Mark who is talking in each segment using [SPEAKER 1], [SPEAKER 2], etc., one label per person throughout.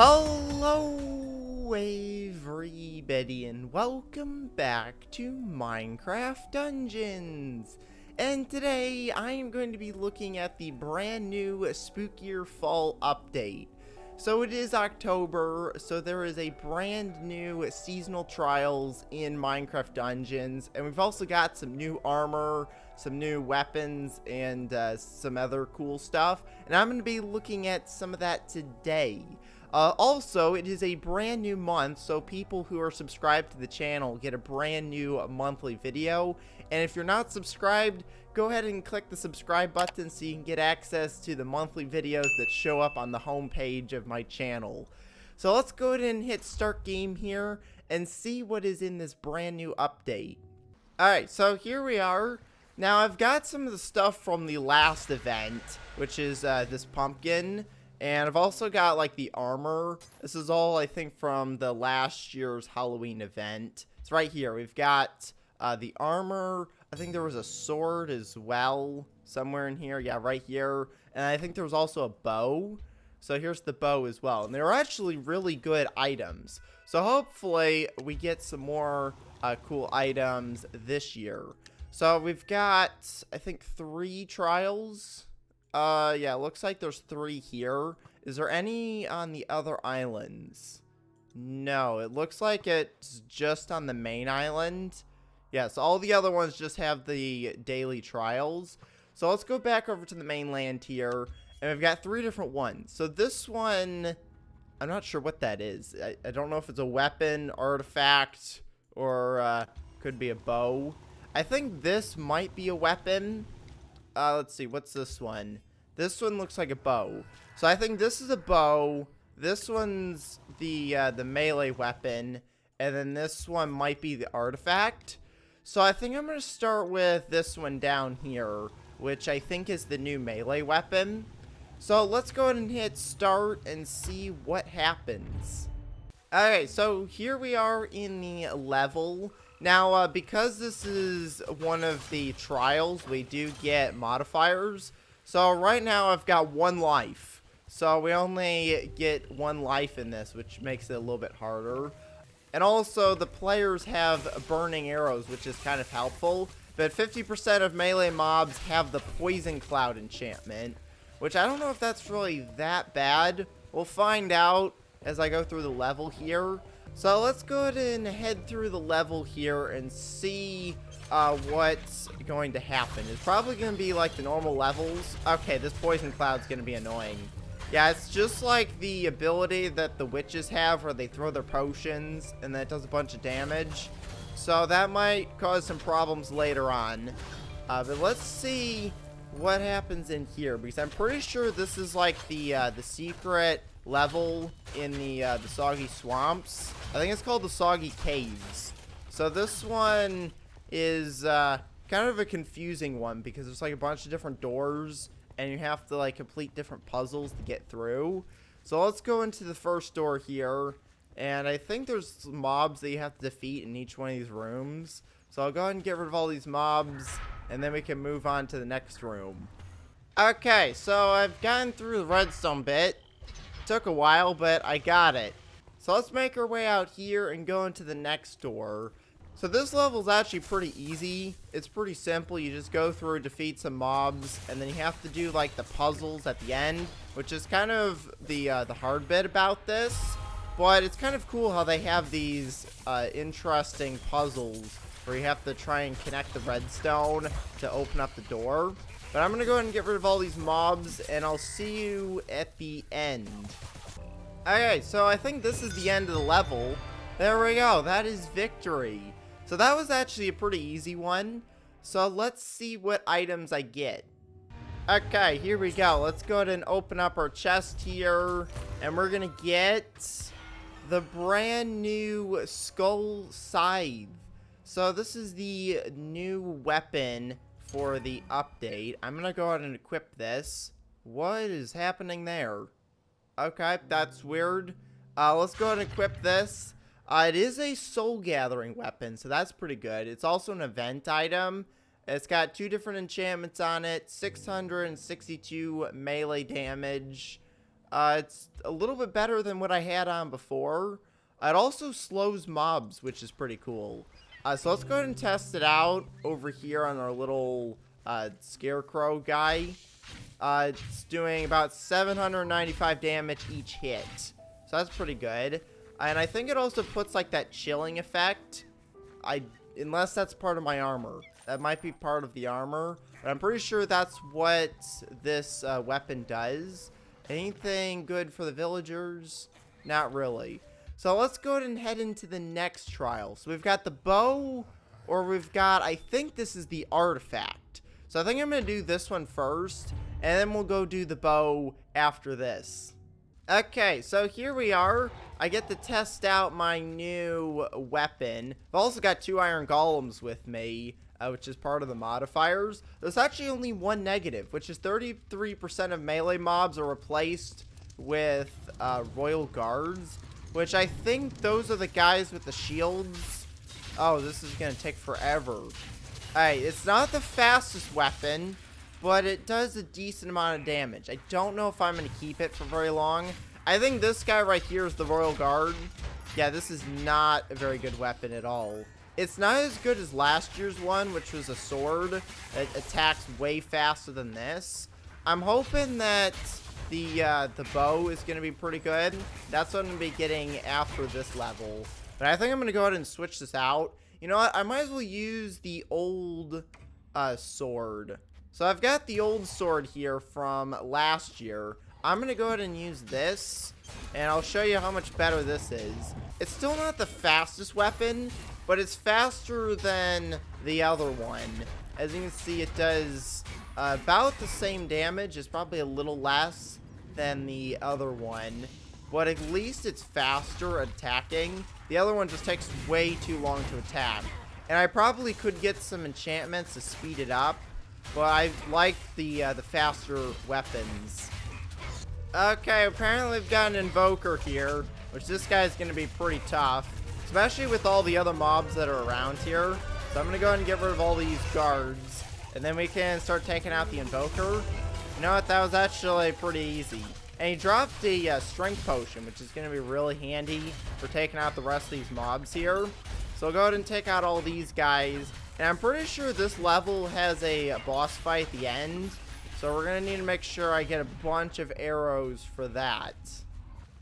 [SPEAKER 1] Hello everybody and welcome back to Minecraft Dungeons. And today I am going to be looking at the brand new spookier fall update. So it is October, so there is a brand new seasonal trials in Minecraft Dungeons, and we've also got some new armor, some new weapons, and some other cool stuff. And I'm going to be looking at some of that today. Also, it is a brand new month, so people who are subscribed to the channel get a brand new monthly video. And if you're not subscribed, go ahead and click the subscribe button so you can get access to the monthly videos that show up on the home page of my channel. So let's go ahead and hit start game here and see what is in this brand new update. Alright, so here we are. Now I've got some of the stuff from the last event, which is this pumpkin. And I've also got, like, the armor. This is all, I think, from the last year's Halloween event. It's right here. We've got the armor. I think there was a sword as well somewhere in here. Yeah, right here. And I think there was also a bow. So here's the bow as well. And they're actually really good items. So hopefully we get some more cool items this year. So we've got, I think, 3 trials. Yeah, it looks like there's 3 here. Is there any on the other islands? No, it looks like it's just on the main island. Yes, all the other ones just have the daily trials. So let's go back over to the mainland here. And we've got 3 different ones. So this one, I'm not sure what that is. I don't know if it's a weapon, artifact, or could be a bow. I think this might be a weapon. Let's see, what's this one? This one looks like a bow. So I think this is a bow. This one's the melee weapon. And then this one might be the artifact. So I think I'm going to start with this one down here, which I think is the new melee weapon. So let's go ahead and hit start and see what happens. Alright, so here we are in the level. Now, because this is one of the trials, we do get modifiers. So right now I've got 1 life. So we only get 1 life in this, which makes it a little bit harder. And also the players have burning arrows, which is kind of helpful. But 50% of melee mobs have the poison cloud enchantment, which I don't know if that's really that bad. We'll find out as I go through the level here. So let's go ahead and head through the level here and see what's going to happen. It's probably going to be like the normal levels. Okay, this poison cloud's going to be annoying. Yeah, it's just like the ability that the witches have where they throw their potions and that does a bunch of damage. So that might cause some problems later on. But let's see what happens in here, because I'm pretty sure this is like the secret level in the soggy swamps. I think it's called the soggy caves. So this one is kind of a confusing one because there's like a bunch of different doors and you have to like complete different puzzles to get through. So let's go into the first door here, and I think there's mobs that you have to defeat in each one of these rooms. So I'll go ahead and get rid of all these mobs, and then we can move on to the next room. Okay, so I've gotten through the redstone bit. Took a while, but I got it. So let's make our way out here and go into the next door. So this level is actually pretty easy. It's pretty simple. You just go through, defeat some mobs, and then you have to do like the puzzles at the end, which is kind of the hard bit about this. But it's kind of cool how they have these interesting puzzles where you have to try and connect the redstone to open up the door. But I'm going to go ahead and get rid of all these mobs, and I'll see you at the end. Okay, so I think this is the end of the level. There we go. That is victory. So that was actually a pretty easy one. So let's see what items I get. Okay, here we go. Let's go ahead and open up our chest here. And we're going to get the brand new skull scythe. So this is the new weapon for the update. I'm gonna go ahead and equip this. What is happening there? Okay, that's weird. Let's go ahead and equip this. It is a soul gathering weapon, so that's pretty good. It's also an event item. It's got 2 different enchantments on it. 662 melee damage. It's a little bit better than what I had on before. It also slows mobs, which is pretty cool. So let's go ahead and test it out over here on our little scarecrow guy. It's doing about 795 damage each hit. So that's pretty good. And I think it also puts like that chilling effect. Unless that's part of my armor. That might be part of the armor. But I'm pretty sure that's what this weapon does. Anything good for the villagers? Not really. So let's go ahead and head into the next trial. So we've got the bow, or we've got, I think this is the artifact. So I think I'm going to do this one first, and then we'll go do the bow after this. Okay, so here we are. I get to test out my new weapon. I've also got 2 iron golems with me, which is part of the modifiers. There's actually only one negative, which is 33% of melee mobs are replaced with royal guards, which I think those are the guys with the shields. Oh, this is going to take forever. Alright, it's not the fastest weapon, but it does a decent amount of damage. I don't know if I'm going to keep it for very long. I think this guy right here is the royal guard. Yeah, this is not a very good weapon at all. It's not as good as last year's one, which was a sword. It attacks way faster than this. I'm hoping that the bow is going to be pretty good. That's what I'm going to be getting after this level. But I think I'm going to go ahead and switch this out. You know what? I might as well use the old sword. So I've got the old sword here from last year. I'm going to go ahead and use this, and I'll show you how much better this is. It's still not the fastest weapon, but it's faster than the other one. As you can see, it does about the same damage. It's probably a little less than the other one, but at least it's faster at attacking. The other one just takes way too long to attack, and I probably could get some enchantments to speed it up, but I like the faster weapons. Okay, apparently we've got an invoker here, which this guy's going to be pretty tough, especially with all the other mobs that are around here. So I'm going to go ahead and get rid of all these guards, and then we can start taking out the invoker. You know what? That was actually pretty easy. And he dropped a strength potion, which is going to be really handy for taking out the rest of these mobs here. So I'll go ahead and take out all these guys. And I'm pretty sure this level has a boss fight at the end. So we're going to need to make sure I get a bunch of arrows for that.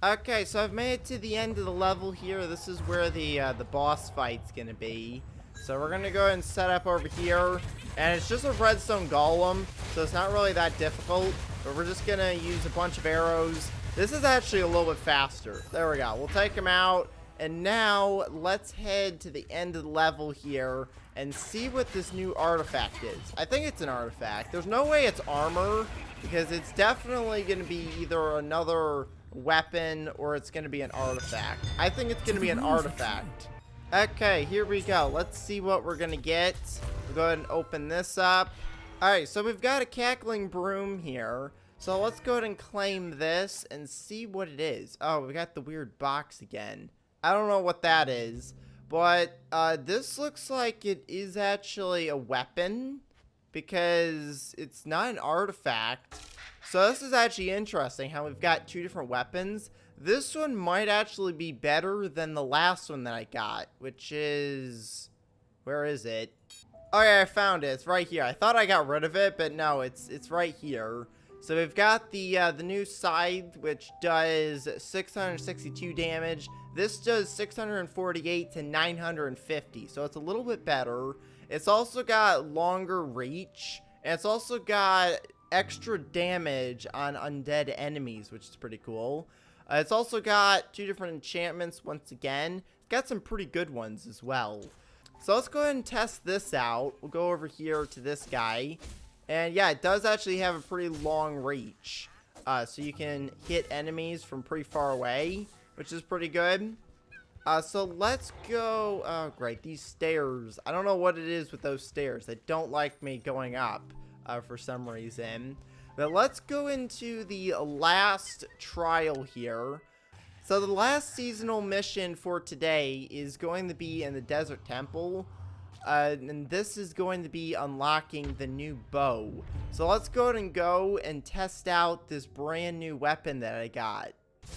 [SPEAKER 1] Okay, so I've made it to the end of the level here. This is where the boss fight's going to be. So we're going to go ahead and set up over here. And it's just a redstone golem, so it's not really that difficult. But we're just going to use a bunch of arrows. This is actually a little bit faster. There we go. We'll take him out. And now let's head to the end of the level here and see what this new artifact is. I think it's an artifact. There's no way it's armor, because it's definitely going to be either another weapon or it's going to be an artifact. I think it's going to be an artifact. Okay, here we go. Let's see what we're going to get. We'll go ahead and open this up. Alright, so we've got a cackling broom here. So let's go ahead and claim this and see what it is. Oh, we got the weird box again. I don't know what that is, but this looks like it is actually a weapon, because it's not an artifact. So this is actually interesting how we've got 2 different weapons. This one might actually be better than the last one that I got, which is... where is it? Oh yeah, I found it. It's right here. I thought I got rid of it, but no, it's right here. So we've got the new scythe, which does 662 damage. This does 648 to 950, so it's a little bit better. It's also got longer reach, and it's also got extra damage on undead enemies, which is pretty cool. It's also got 2 different enchantments once again. It's got some pretty good ones as well. So let's go ahead and test this out. We'll go over here to this guy. And yeah, it does actually have a pretty long reach. So you can hit enemies from pretty far away, which is pretty good. So let's go. Oh, great. These stairs. I don't know what it is with those stairs. They don't like me going up for some reason. But let's go into the last trial here. So the last seasonal mission for today is going to be in the Desert Temple. And this is going to be unlocking the new bow. So let's go ahead and go and test out this brand new weapon that I got.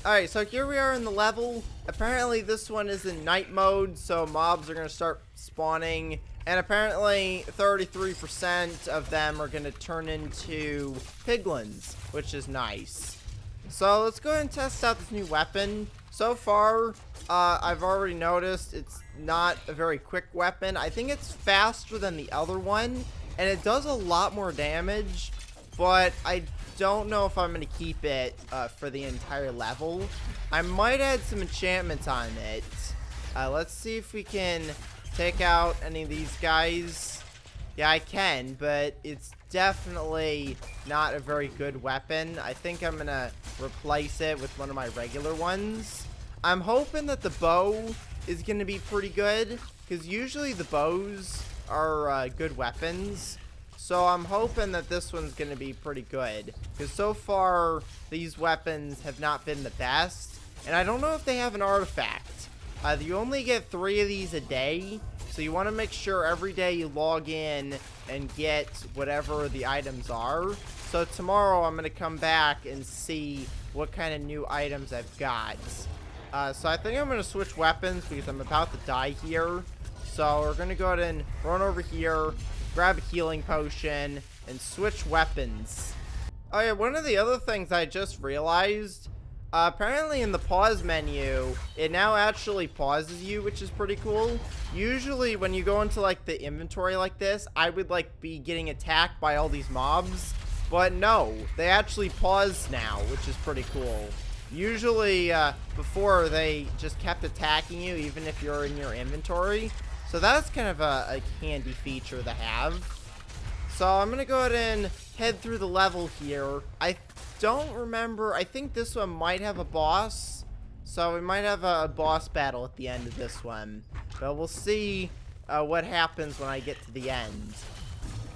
[SPEAKER 1] Alright, so here we are in the level. Apparently this one is in night mode, so mobs are going to start spawning. And apparently 33% of them are going to turn into piglins, which is nice. So let's go ahead and test out this new weapon. So far, I've already noticed it's not a very quick weapon. I think it's faster than the other one, and it does a lot more damage, but I don't know if I'm going to keep it for the entire level. I might add some enchantments on it. Let's see if we can take out any of these guys. Yeah, I can, but it's definitely not a very good weapon. I think I'm going to replace it with one of my regular ones. I'm hoping that the bow is going to be pretty good, because usually the bows are good weapons. So I'm hoping that this one's going to be pretty good, because so far these weapons have not been the best. And I don't know if they have an artifact. You only get 3 of these a day, so you want to make sure every day you log in and get whatever the items are. So tomorrow I'm going to come back and see what kind of new items I've got. So I think I'm going to switch weapons because I'm about to die here. So we're going to go ahead and run over here, grab a healing potion, and switch weapons. Oh yeah, one of the other things I just realized, apparently in the pause menu, it now actually pauses you, which is pretty cool. Usually when you go into like the inventory like this, I would like be getting attacked by all these mobs. But no, they actually pause now, which is pretty cool. Usually before they just kept attacking you even if you're in your inventory. So that's kind of a handy feature to have. So I'm going to go ahead and head through the level here. I don't remember. I think this one might have a boss. So we might have a boss battle at the end of this one. But we'll see what happens when I get to the end.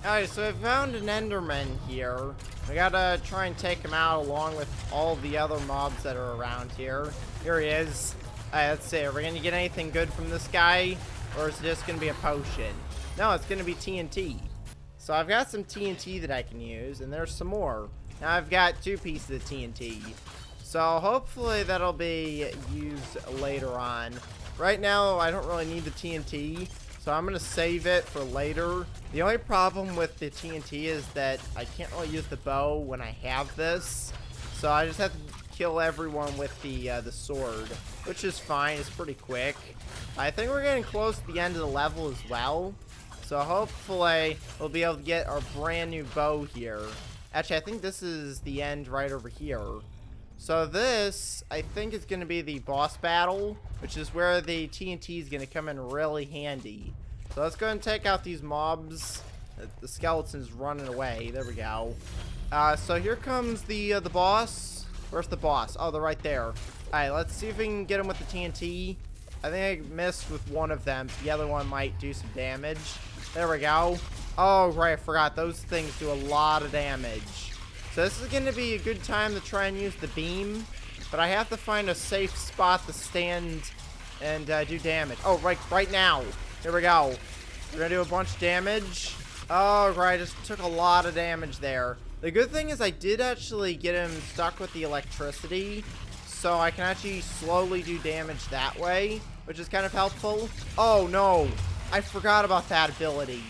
[SPEAKER 1] Alright, so I found an Enderman here. We gotta try and take him out along with all the other mobs that are around here. Here he is. Alright, let's see. Are we gonna get anything good from this guy? Or is it just gonna be a potion? No, it's gonna be TNT. So I've got some TNT that I can use, and there's some more. Now I've got 2 pieces of TNT. So hopefully that'll be used later on. Right now, I don't really need the TNT. So I'm going to save it for later. The only problem with the TNT is that I can't really use the bow when I have this. So I just have to kill everyone with the sword, which is fine. It's pretty quick. I think we're getting close to the end of the level as well. So hopefully we'll be able to get our brand new bow here. Actually, I think this is the end right over here. So this, I think, is going to be the boss battle, which is where the TNT is going to come in really handy. So let's go ahead and take out these mobs. The skeleton's running away. There we go. So here comes the boss. Where's the boss? Oh, they're right there. All right, let's see if we can get him with the TNT. I think I missed with one of them. The other one might do some damage. There we go. Oh, right, I forgot. Those things do a lot of damage. So this is going to be a good time to try and use the beam, but I have to find a safe spot to stand and do damage. Oh, right now. Here we go. We're going to do a bunch of damage. Oh, right, I just took a lot of damage there. The good thing is I did actually get him stuck with the electricity, so I can actually slowly do damage that way, which is kind of helpful. Oh, no. I forgot about that ability.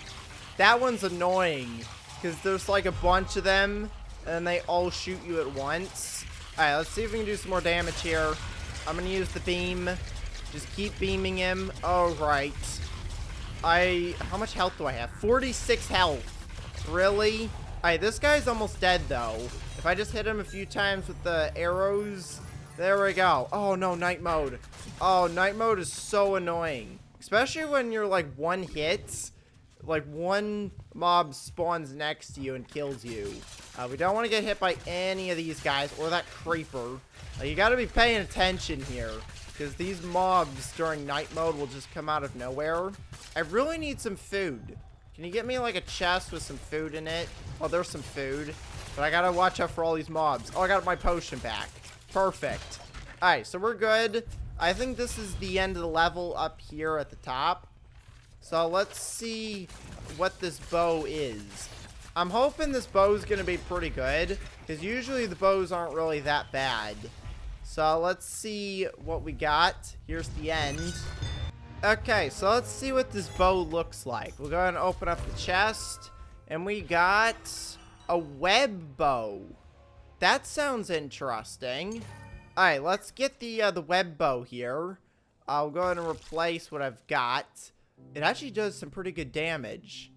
[SPEAKER 1] That one's annoying, because there's like a bunch of them, and they all shoot you at once. Alright, let's see if we can do some more damage here. I'm going to use the beam. Just keep beaming him. Alright. How much health do I have? 46 health. Really? Alright, this guy's almost dead, though. If I just hit him a few times with the arrows. There we go. Oh, no, night mode. Oh, night mode is so annoying. Especially when you're, like, one hit. Like, one mob spawns next to you and kills you. We don't want to get hit by any of these guys or that creeper. You got to be paying attention here, because these mobs during night mode will just come out of nowhere. I really need some food. Can you get me like a chest with some food in it? Oh, there's some food. But I got to watch out for all these mobs. Oh, I got my potion back. Perfect. Alright, so we're good. I think this is the end of the level up here at the top. So let's see what this bow is. I'm hoping this bow is going to be pretty good, because usually the bows aren't really that bad. So let's see what we got. Here's the end. Okay, so let's see what this bow looks like. We'll go ahead and open up the chest, and we got a web bow. That sounds interesting. Alright, let's get the web bow here. I'll go ahead and replace what I've got. It actually does some pretty good damage.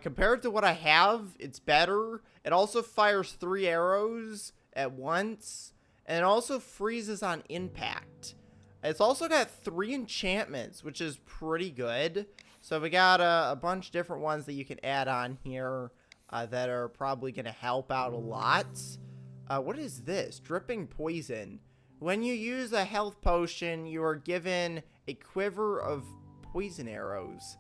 [SPEAKER 1] Compared to what I have, it's better. It also fires 3 arrows at once. And it also freezes on impact. It's also got 3 enchantments, which is pretty good. So we got a bunch of different ones that you can add on here that are probably going to help out a lot. What is this? Dripping poison. When you use a health potion, you are given a quiver of poison arrows.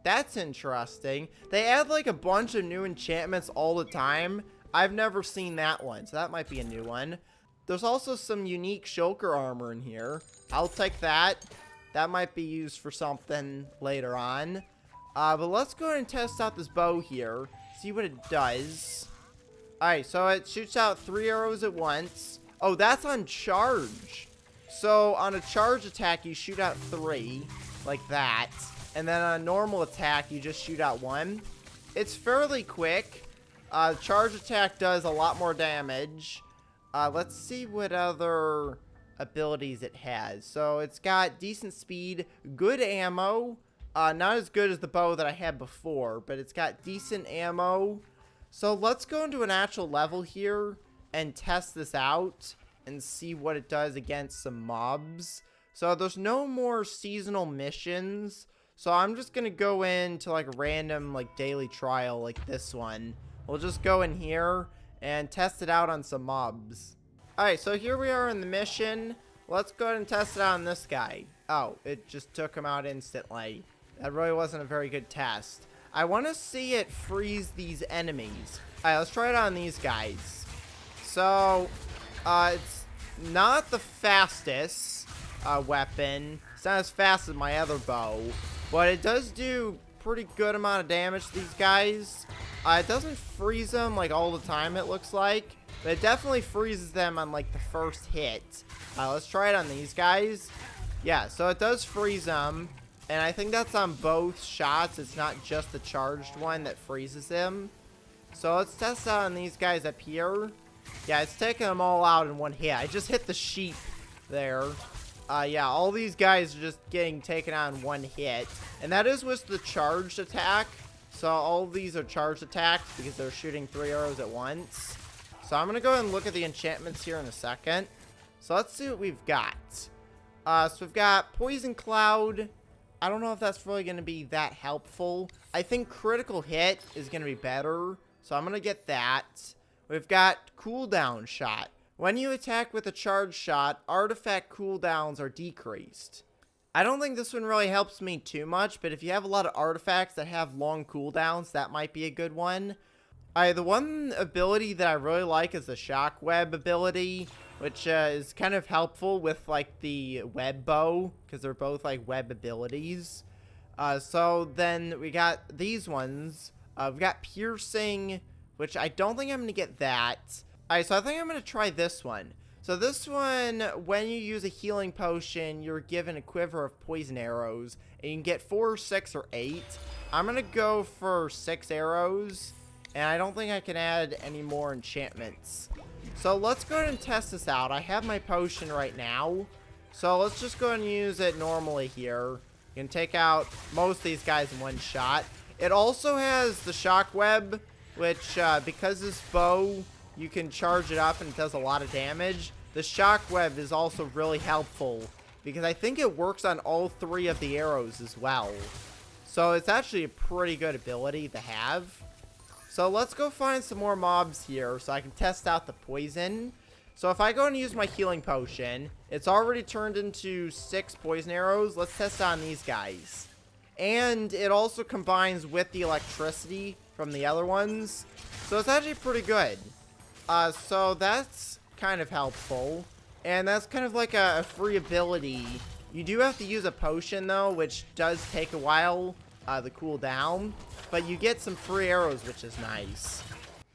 [SPEAKER 1] That's interesting. They add like a bunch of new enchantments all the time. I've never seen that one, so that might be a new one. There's also some unique shulker armor in here. I'll take that. That might be used for something later on. But let's go ahead and test out this bow here. See what it does. Alright, so it shoots out 3 arrows at once. Oh, that's on charge. So on a charge attack, you shoot out 3. Like that. And then on a normal attack, you just shoot out 1. It's fairly quick. Charge attack does a lot more damage. Let's see what other abilities it has. So it's got decent speed, good ammo. Not as good as the bow that I had before, but it's got decent ammo. So let's go into an actual level here and test this out and see what it does against some mobs. So there's no more seasonal missions. So I'm just going to go into like a random like daily trial like this one. We'll just go in here and test it out on some mobs. Alright, so here we are in the mission. Let's go ahead and test it out on this guy. Oh, it just took him out instantly. That really wasn't a very good test. I want to see it freeze these enemies. Alright, let's try it on these guys. So, it's not the fastest weapon. It's not as fast as my other bow. But it does do pretty good amount of damage to these guys. It doesn't freeze them like all the time, it looks like. But it definitely freezes them on like the first hit. Let's try it on these guys. Yeah, so it does freeze them. And I think that's on both shots. It's not just the charged one that freezes them. So let's test out on these guys up here. Yeah, it's taking them all out in one hit. I just hit the sheep there. Yeah, all these guys are just getting taken out in one hit. And that is with the charged attack. So all of these are charged attacks because they're shooting 3 arrows at once. So I'm going to go ahead and look at the enchantments here in a second. So let's see what we've got. So we've got Poison Cloud. I don't know if that's really going to be that helpful. I think Critical Hit is going to be better. So I'm going to get that. We've got Cooldown Shot. When you attack with a charge shot, artifact cooldowns are decreased. I don't think this one really helps me too much, but if you have a lot of artifacts that have long cooldowns, that might be a good one. The one ability that I really like is the Shock Web ability, which is kind of helpful with like the web bow, because they're both like web abilities. So then we got these ones. We've got Piercing, which I don't think I'm going to get that. Alright, so I think I'm going to try this one. So this one, when you use a healing potion, you're given a quiver of poison arrows. And you can get 4, 6, or 8. I'm going to go for 6 arrows. And I don't think I can add any more enchantments. So let's go ahead and test this out. I have my potion right now. So let's just go ahead and use it normally here. You can take out most of these guys in one shot. It also has the shock web, which because this bow, you can charge it up and it does a lot of damage. The shock web is also really helpful because I think it works on all 3 of the arrows as well. So it's actually a pretty good ability to have. So let's go find some more mobs here so I can test out the poison. So if I go and use my healing potion, it's already turned into 6 poison arrows. Let's test on these guys. And it also combines with the electricity from the other ones. So it's actually pretty good. So that's kind of helpful. And that's kind of like a free ability You do have to use a potion though, which does take a while to cool down, but you get some free arrows, which is nice.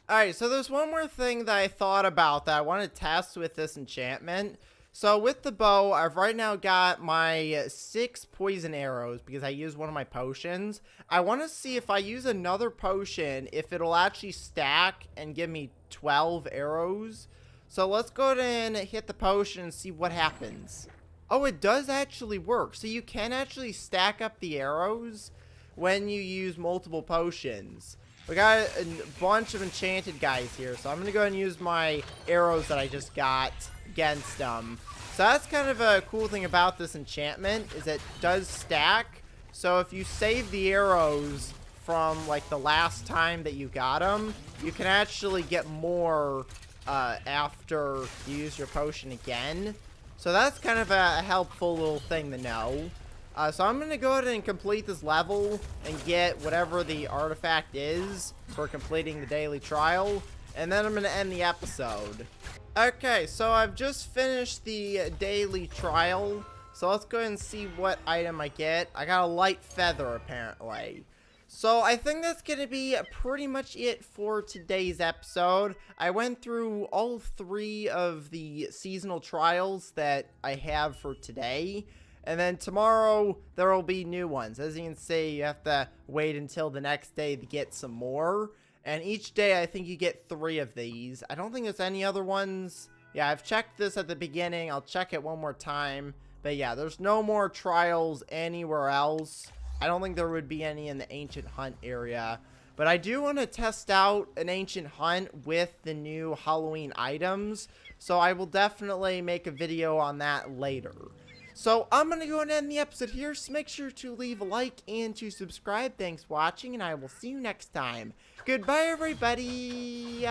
[SPEAKER 1] Alright, so there's one more thing that I thought about that I want to test with this enchantment. So with the bow, I've right now got my 6 poison arrows because I used one of my potions. I want to see if I use another potion, if it'll actually stack and give me 12 arrows. So let's go ahead and hit the potion and see what happens. Oh, it does actually work. So you can actually stack up the arrows when you use multiple potions. We got a bunch of enchanted guys here, so I'm going to go ahead and use my arrows that I just got against them. So that's kind of a cool thing about this enchantment, is it does stack. So if you save the arrows from, like, the last time that you got them, you can actually get more after you use your potion again. So that's kind of a helpful little thing to know. So I'm going to go ahead and complete this level and get whatever the artifact is for completing the daily trial. And then I'm going to end the episode. Okay, so I've just finished the daily trial. So let's go ahead and see what item I get. I got a light feather, apparently. So I think that's going to be pretty much it for today's episode. I went through all 3 of the seasonal trials that I have for today. And then tomorrow, there will be new ones. As you can see, you have to wait until the next day to get some more. And each day, I think you get 3 of these. I don't think there's any other ones. Yeah, I've checked this at the beginning. I'll check it one more time. But yeah, there's no more trials anywhere else. I don't think there would be any in the Ancient Hunt area. But I do want to test out an Ancient Hunt with the new Halloween items. So I will definitely make a video on that later. So I'm going to go and end the episode here, so make sure to leave a like and to subscribe. Thanks for watching, and I will see you next time. Goodbye, everybody!